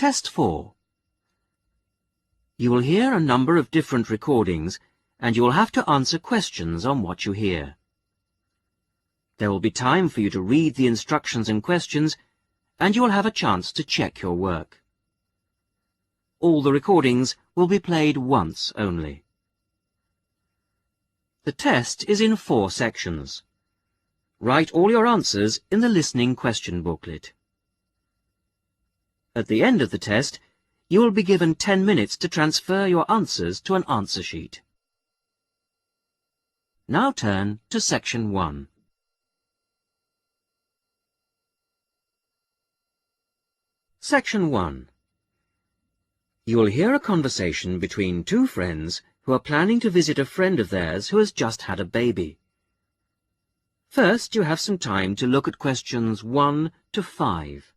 Test 4. You will hear a number of different recordings, and you will have to answer questions on what you hear. There will be time for you to read the instructions and questions, and you will have a chance to check your work. All the recordings will be played once only. The test is in 4 sections. Write all your answers in the listening question booklet. At the end of the test, you will be given 10 minutes to transfer your answers to an answer sheet. Now turn to Section 1. Section 1. You will hear a conversation between 2 friends who are planning to visit a friend of theirs who has just had a baby. First, you have some time to look at questions 1 to 5.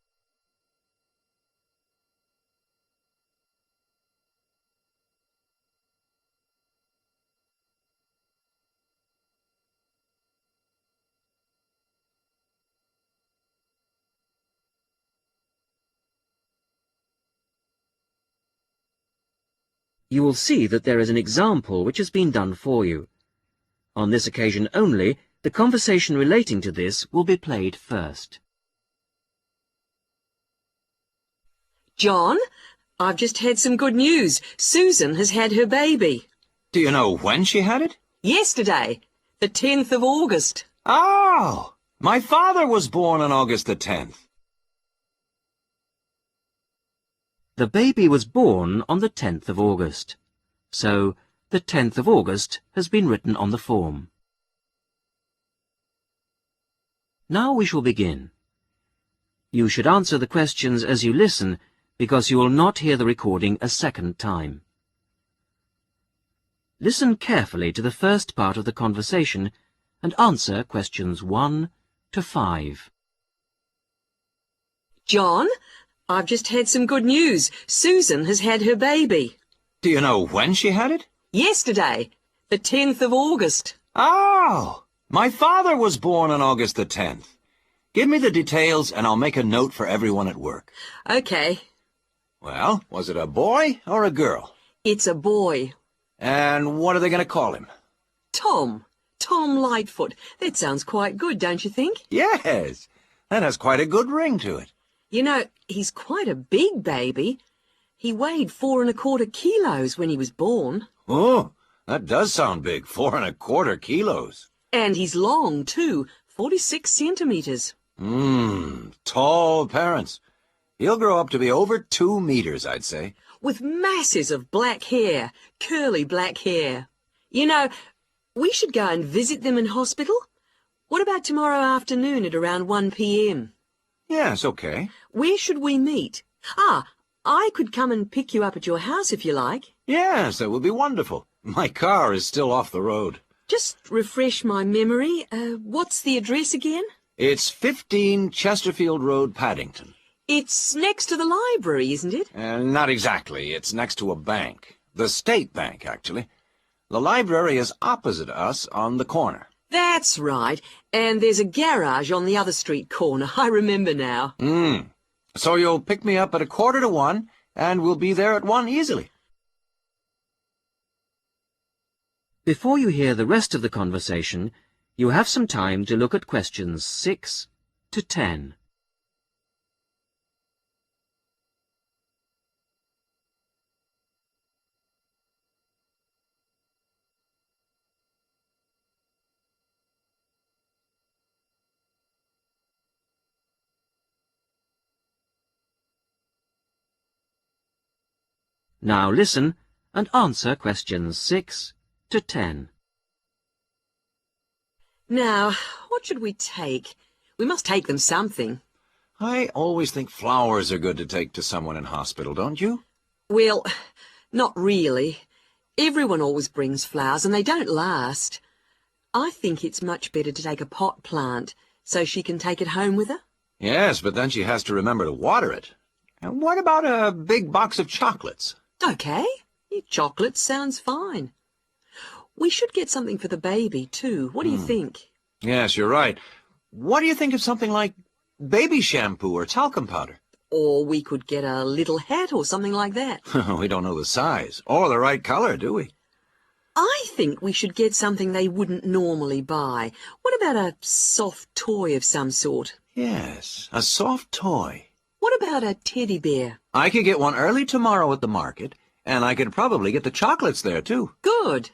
You will see that there is an example which has been done for you. On this occasion only, the conversation relating to this will be played first. John, I've just had some good news. Susan has had her baby. Do you know when she had it? Yesterday, the 10th of August. Oh, my father was born on August the 10th. The baby was born on the 10th of August, so the 10th of August has been written on the form. Now we shall begin. You should answer the questions as you listen, because you will not hear the recording a second time. Listen carefully to the first part of the conversation and answer questions 1 to 5. John, I've just had some good news. Susan has had her baby. Do you know when she had it? Yesterday, the 10th of August. Oh, my father was born on August the 10th. Give me the details and I'll make a note for everyone at work. Okay. Well, was it a boy or a girl? It's a boy. And what are they going to call him? Tom. Tom Lightfoot. That sounds quite good, don't you think? Yes, that has quite a good ring to it. You know, he's quite a big baby. He weighed 4¼ kilos when he was born. Oh, that does sound big, 4¼ kilos. And he's long, too, 46 centimetres. Tall parents. He'll grow up to be over 2 meters, I'd say. With masses of black hair, curly black hair. You know, we should go and visit them in hospital. What about tomorrow afternoon at around 1 p.m? Yes, okay. Where should we meet? I could come and pick you up at your house if you like. Yes, that would be wonderful. My car is still off the road. Just refresh my memory. What's the address again? It's 15 Chesterfield Road, Paddington. It's next to the library, isn't it? Not exactly. It's next to a bank. The State Bank, actually. The library is opposite us on the corner. That's right. And there's a garage on the other street corner. I remember now. So you'll pick me up at 1:45, and we'll be there at 1 easily. Before you hear the rest of the conversation, you have some time to look at questions 6 to 10. Now listen and answer questions 6 to 10. Now, what should we take? We must take them something. I always think flowers are good to take to someone in hospital, don't you? Well, not really. Everyone always brings flowers and they don't last. I think it's much better to take a pot plant so she can take it home with her. Yes, but then she has to remember to water it. And what about a big box of chocolates? Okay, chocolate sounds fine. We should get something for the baby, too. What do you think? Yes, you're right. What do you think of something like baby shampoo or talcum powder? Or we could get a little hat or something like that. We don't know the size or the right color, do we? I think we should get something they wouldn't normally buy. What about a soft toy of some sort? Yes, a soft toy. What about a teddy bear? I could get one early tomorrow at the market, and I could probably get the chocolates there, too. Good.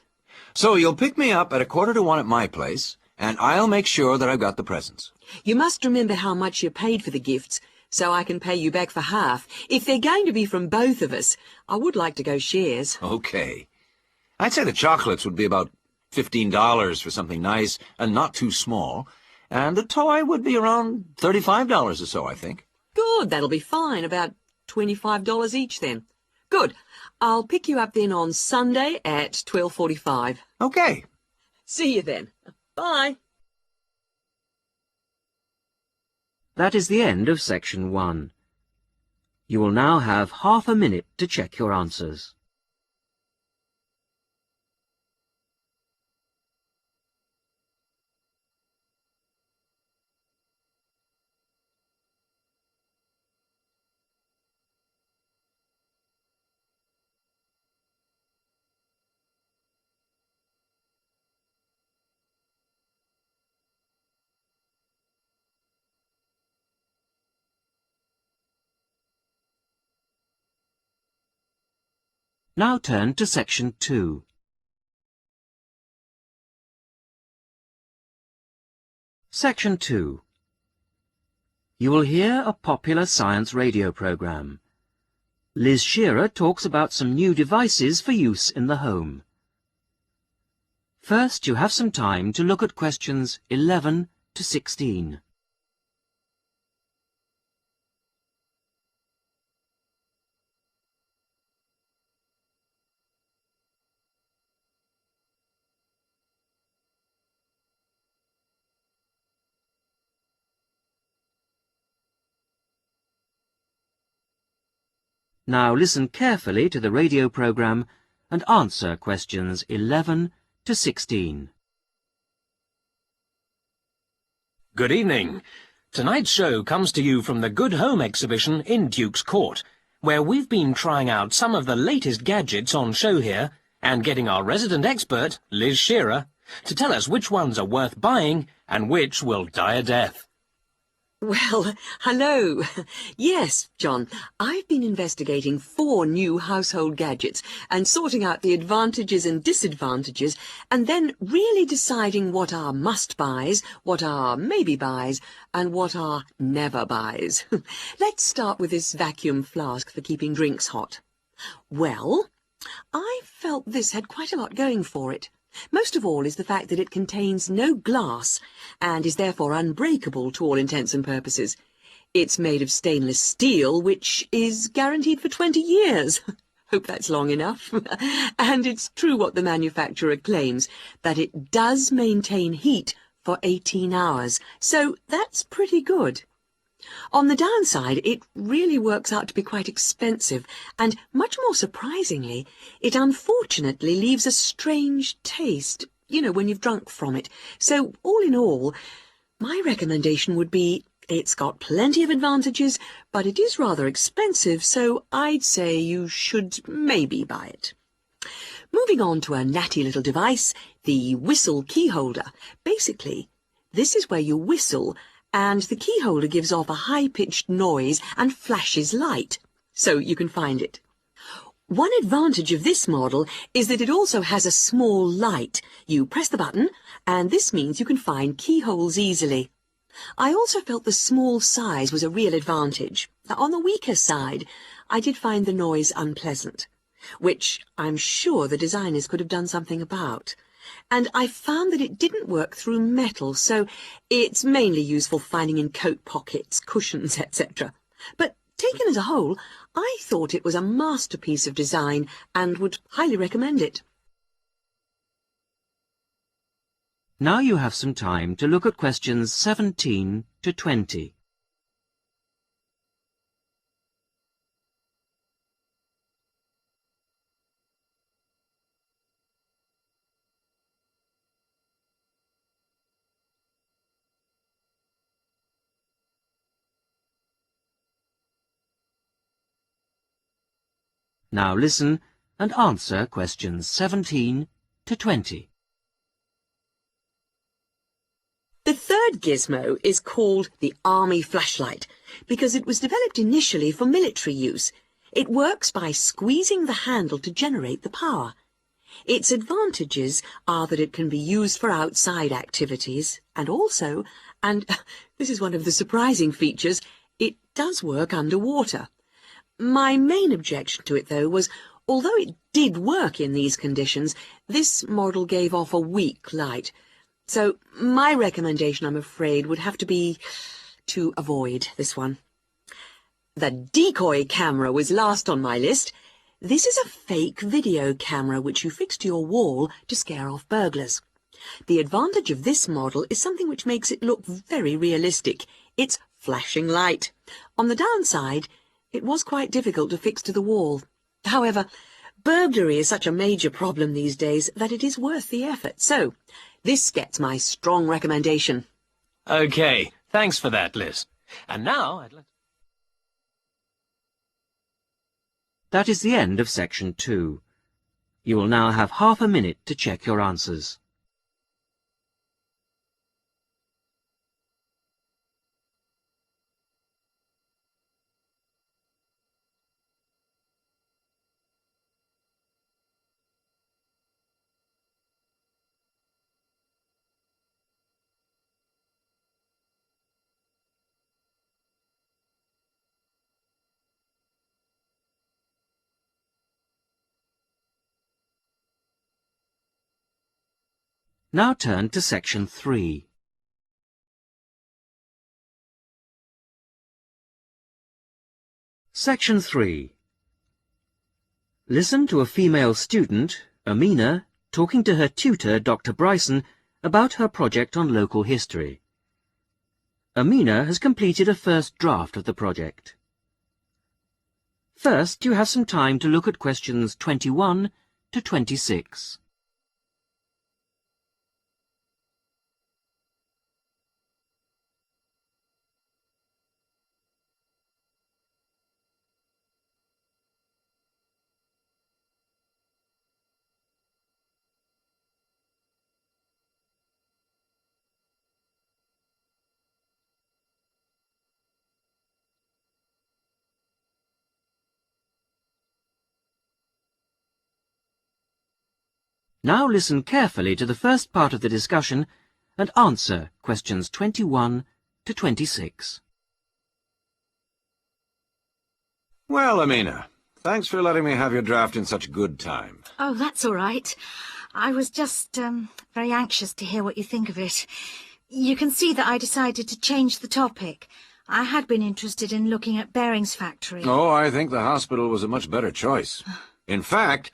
So you'll pick me up at 1:45 at my place, and I'll make sure that I've got the presents. You must remember how much you paid for the gifts, so I can pay you back for half. If they're going to be from both of us, I would like to go shares. Okay. I'd say the chocolates would be about $15 for something nice and not too small, and the toy would be around $35 or so, I think. Good, that'll be fine. About $25 each then. Good. I'll pick you up then on Sunday at 12:45. Okay. See you then. Bye. That is the end of section 1. You will now have half a minute to check your answers. Now turn to section 2. Section 2. You will hear a popular science radio program. Liz Shearer talks about some new devices for use in the home. First, you have some time to look at questions 11 to 16. Now listen carefully to the radio program and answer questions 11 to 16. Good evening. Tonight's show comes to you from the Good Home exhibition in Duke's Court, where we've been trying out some of the latest gadgets on show here and getting our resident expert, Liz Shearer, to tell us which ones are worth buying and which will die a death. Well, hello. Yes, John, I've been investigating 4 new household gadgets and sorting out the advantages and disadvantages and then really deciding what are must-buys, what are maybe-buys, and what are never-buys. Let's start with this vacuum flask for keeping drinks hot. Well, I felt this had quite a lot going for it. Most of all is the fact that it contains no glass and is therefore unbreakable to all intents and purposes. It's made of stainless steel, which is guaranteed for 20 years. Hope that's long enough. And it's true what the manufacturer claims, that it does maintain heat for 18 hours. So that's pretty good. On the downside, it really works out to be quite expensive, and much more surprisingly, it unfortunately leaves a strange taste, you know, when you've drunk from it. So, all in all, my recommendation would be it's got plenty of advantages, but it is rather expensive, so I'd say you should maybe buy it. Moving on to a natty little device, the whistle key holder. Basically, this is where you whistle, and the key holder gives off a high-pitched noise and flashes light, so you can find it. One advantage of this model is that it also has a small light. You press the button, and this means you can find keyholes easily. I also felt the small size was a real advantage. Now, on the weaker side, I did find the noise unpleasant, which I'm sure the designers could have done something about. And I found that it didn't work through metal, so it's mainly useful finding in coat pockets, cushions, etc. But taken as a whole, I thought it was a masterpiece of design and would highly recommend it. Now you have some time to look at questions 17 to 20. Now listen and answer questions 17 to 20. The third gizmo is called the Army flashlight because it was developed initially for military use. It works by squeezing the handle to generate the power. Its advantages are that it can be used for outside activities and also, and this is one of the surprising features, it does work underwater. My main objection to it, though, was although it did work in these conditions, this model gave off a weak light. So my recommendation, I'm afraid, would have to be to avoid this one. The decoy camera was last on my list. This is a fake video camera which you fix to your wall to scare off burglars. The advantage of this model is something which makes it look very realistic. It's flashing light. On the downside, it was quite difficult to fix to the wall. However, burglary is such a major problem these days that it is worth the effort. So, this gets my strong recommendation. OK, thanks for that, Liz. And now I'd like to... That is the end of section 2. You will now have half a minute to check your answers. Now turn to section 3. Section 3. Listen to a female student, Amina, talking to her tutor, Dr. Bryson, about her project on local history. Amina has completed a first draft of the project. First, you have some time to look at questions 21 to 26. Now listen carefully to the first part of the discussion and answer questions 21 to 26. Well, Amina, thanks for letting me have your draft in such good time. Oh, that's all right. I was just very anxious to hear what you think of it. You can see that I decided to change the topic. I had been interested in looking at Bering's factory. Oh, I think the hospital was a much better choice. In fact,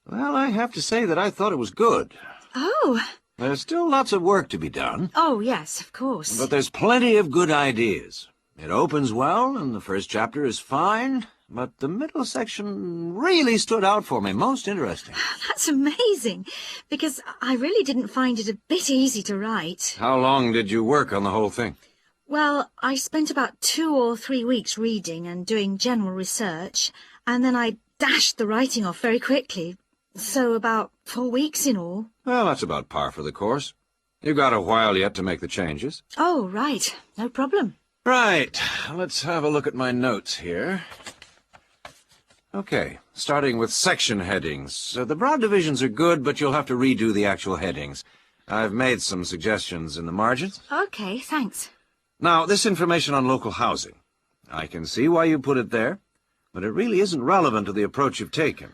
well, I have to say that I thought it was good. Oh. There's still lots of work to be done. Oh, yes, of course. But there's plenty of good ideas. It opens well, and the first chapter is fine, but the middle section really stood out for me. Most interesting. That's amazing, because I really didn't find it a bit easy to write. How long did you work on the whole thing? Well, I spent about 2 or 3 weeks reading and doing general research, and then I dashed the writing off very quickly. So about 4 weeks in all. Well, that's about par for the course. You've got a while yet to make the changes. Oh, right. No problem. Right. Let's have a look at my notes here. Okay, starting with section headings. The broad divisions are good, but you'll have to redo the actual headings. I've made some suggestions in the margins. Okay, thanks. Now, this information on local housing. I can see why you put it there, but it really isn't relevant to the approach you've taken.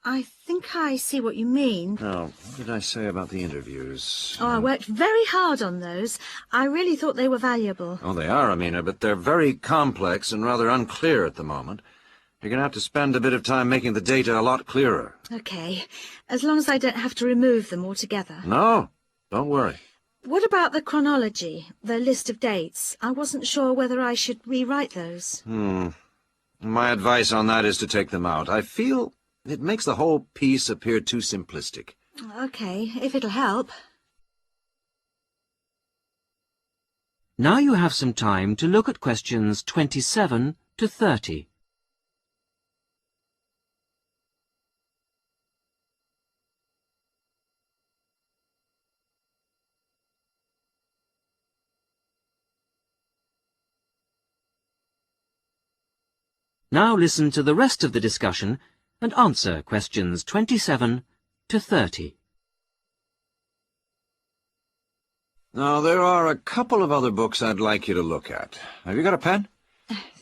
I think I see what you mean. Now, what did I say about the interviews? Oh, I worked very hard on those. I really thought they were valuable. Oh, they are, Amina, but they're very complex and rather unclear at the moment. You're going to have to spend a bit of time making the data a lot clearer. Okay, as long as I don't have to remove them altogether. No, don't worry. What about the chronology, the list of dates? I wasn't sure whether I should rewrite those. My advice on that is to take them out. I feel it makes the whole piece appear too simplistic. Okay, if it'll help. Now you have some time to look at questions 27 to 30. Now listen to the rest of the discussion and answer questions 27 to 30. Now, there are a couple of other books I'd like you to look at. Have you got a pen?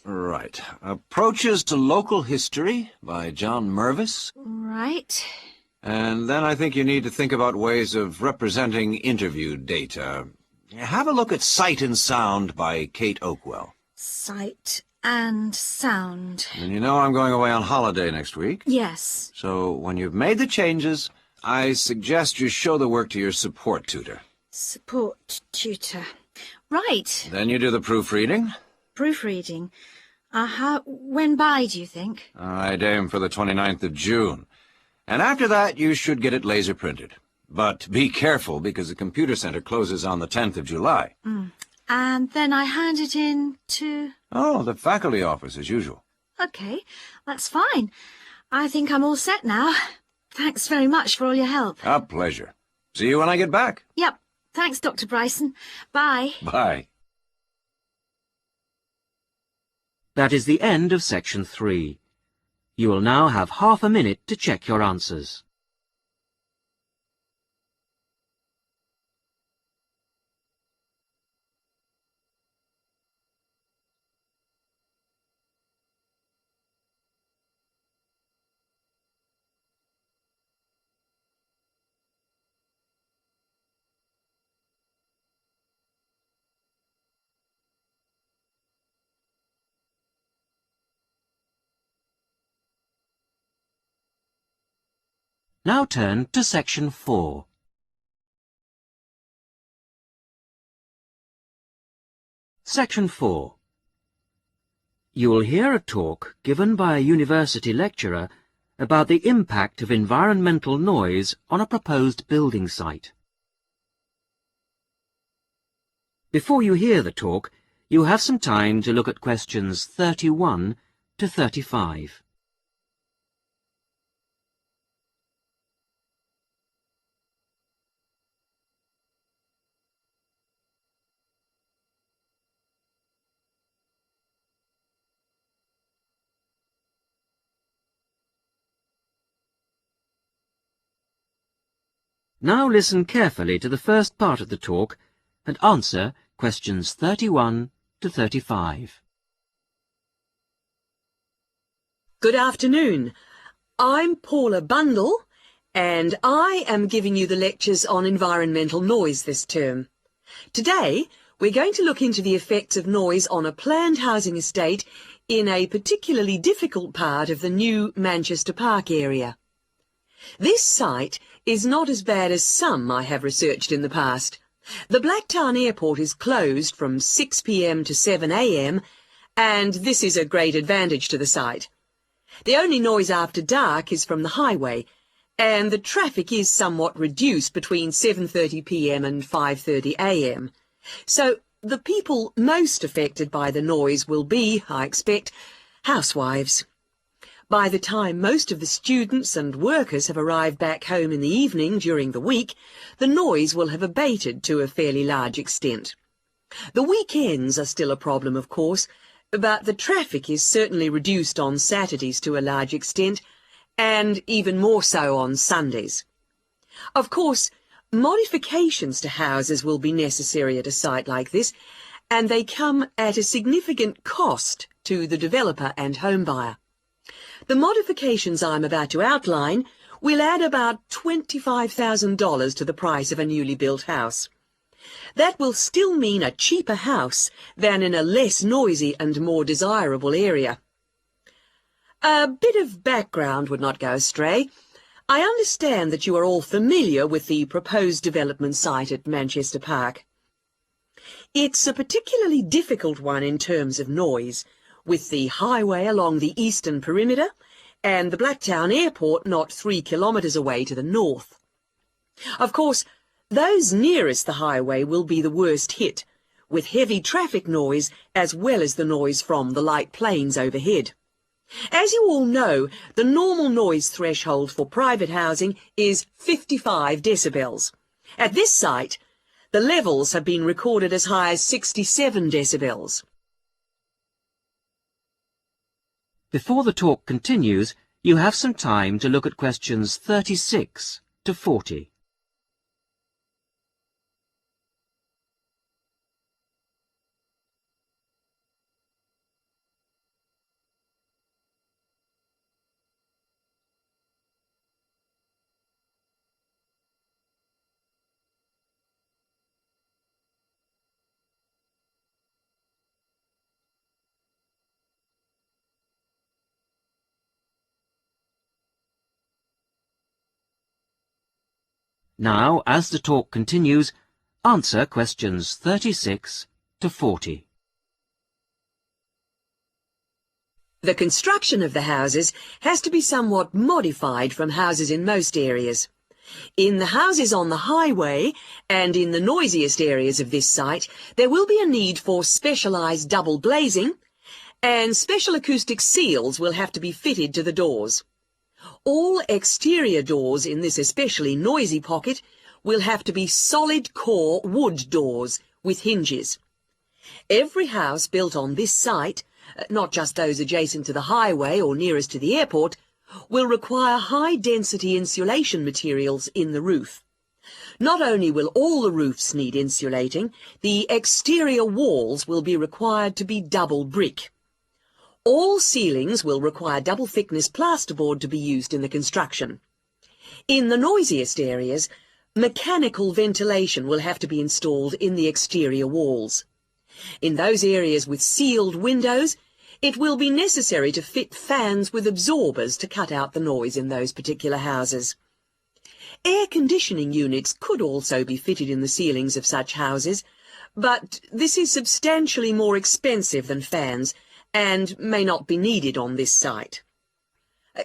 Right. Approaches to Local History by John Mervis. Right. And then I think you need to think about ways of representing interview data. Have a look at Sight and Sound by Kate Oakwell. Sight and sound. And you know I'm going away on holiday next week. Yes. So when you've made the changes, I suggest you show the work to your support tutor. Support tutor. Right. Then you do the proofreading. Proofreading. When by, do you think? I'd aim for the 29th of June. And after that, you should get it laser printed. But be careful, because the computer center closes on the 10th of July. And then I hand it in to... Oh, the faculty office, as usual. OK, that's fine. I think I'm all set now. Thanks very much for all your help. A pleasure. See you when I get back. Yep. Thanks, Dr. Bryson. Bye. Bye. That is the end of section 3. You will now have half a minute to check your answers. Now turn to section 4. Section 4. You will hear a talk given by a university lecturer about the impact of environmental noise on a proposed building site. Before you hear the talk, you have some time to look at questions 31 to 35. Now listen carefully to the first part of the talk and answer questions 31 to 35. Good afternoon. I'm Paula Bundle, and I am giving you the lectures on environmental noise this term. Today, we're going to look into the effects of noise on a planned housing estate in a particularly difficult part of the new Manchester Park area. This site is not as bad as some I have researched in the past. The Blacktown Airport is closed from 6 p.m. to 7 a.m, and this is a great advantage to the site. The only noise after dark is from the highway, and the traffic is somewhat reduced between 7:30 p.m. and 5:30 a.m. So the people most affected by the noise will be, I expect, housewives. By the time most of the students and workers have arrived back home in the evening during the week, the noise will have abated to a fairly large extent. The weekends are still a problem, of course, but the traffic is certainly reduced on Saturdays to a large extent, and even more so on Sundays. Of course, modifications to houses will be necessary at a site like this, and they come at a significant cost to the developer and home buyer. The modifications I'm about to outline will add about $25,000 to the price of a newly built house. That will still mean a cheaper house than in a less noisy and more desirable area. A bit of background would not go astray. I understand that you are all familiar with the proposed development site at Manchester Park. It's a particularly difficult one in terms of noise, with the highway along the eastern perimeter and the Blacktown Airport not 3 kilometres away to the north. Of course, those nearest the highway will be the worst hit, with heavy traffic noise as well as the noise from the light planes overhead. As you all know, the normal noise threshold for private housing is 55 decibels. At this site, the levels have been recorded as high as 67 decibels. Before the talk continues, you have some time to look at questions 36 to 40. Now, as the talk continues, answer questions 36 to 40. The construction of the houses has to be somewhat modified from houses in most areas. In the houses on the highway and in the noisiest areas of this site, there will be a need for specialised double glazing, and special acoustic seals will have to be fitted to the doors. All exterior doors in this especially noisy pocket will have to be solid core wood doors with hinges. Every house built on this site, not just those adjacent to the highway or nearest to the airport, will require high-density insulation materials in the roof. Not only will all the roofs need insulating, the exterior walls will be required to be double brick. All ceilings will require double-thickness plasterboard to be used in the construction. In the noisiest areas, mechanical ventilation will have to be installed in the exterior walls. In those areas with sealed windows, it will be necessary to fit fans with absorbers to cut out the noise in those particular houses. Air conditioning units could also be fitted in the ceilings of such houses, but this is substantially more expensive than fans and may not be needed on this site.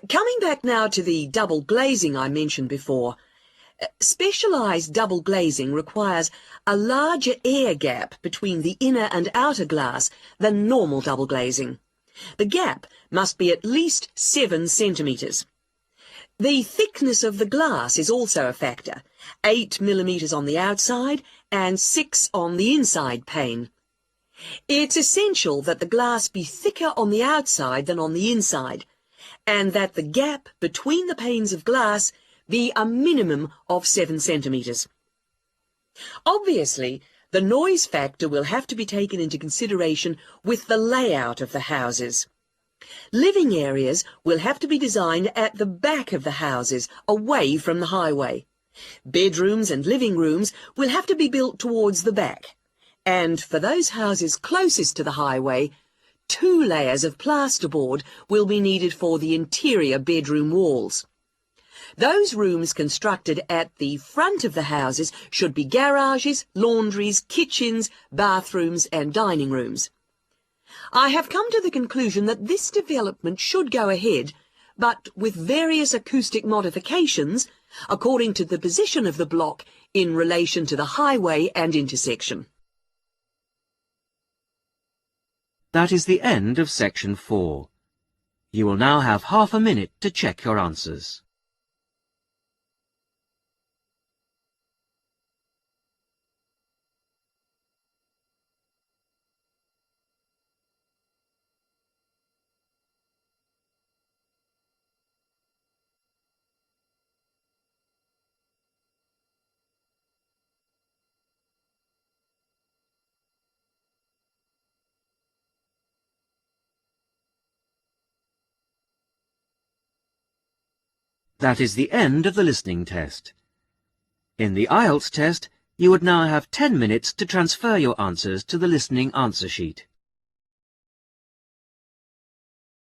Coming back now to the double glazing I mentioned before, specialised double glazing requires a larger air gap between the inner and outer glass than normal double glazing. The gap must be at least 7 centimetres. The thickness of the glass is also a factor, 8 millimetres on the outside and 6 on the inside pane. It's essential that the glass be thicker on the outside than on the inside, and that the gap between the panes of glass be a minimum of 7 centimetres. Obviously, the noise factor will have to be taken into consideration with the layout of the houses. Living areas will have to be designed at the back of the houses, away from the highway. Bedrooms and living rooms will have to be built towards the back. And for those houses closest to the highway, 2 layers of plasterboard will be needed for the interior bedroom walls. Those rooms constructed at the front of the houses should be garages, laundries, kitchens, bathrooms and dining rooms. I have come to the conclusion that this development should go ahead, but with various acoustic modifications according to the position of the block in relation to the highway and intersection. That is the end of section 4. You will now have half a minute to check your answers. That is the end of the listening test. In the IELTS test, you would now have 10 minutes to transfer your answers to the listening answer sheet.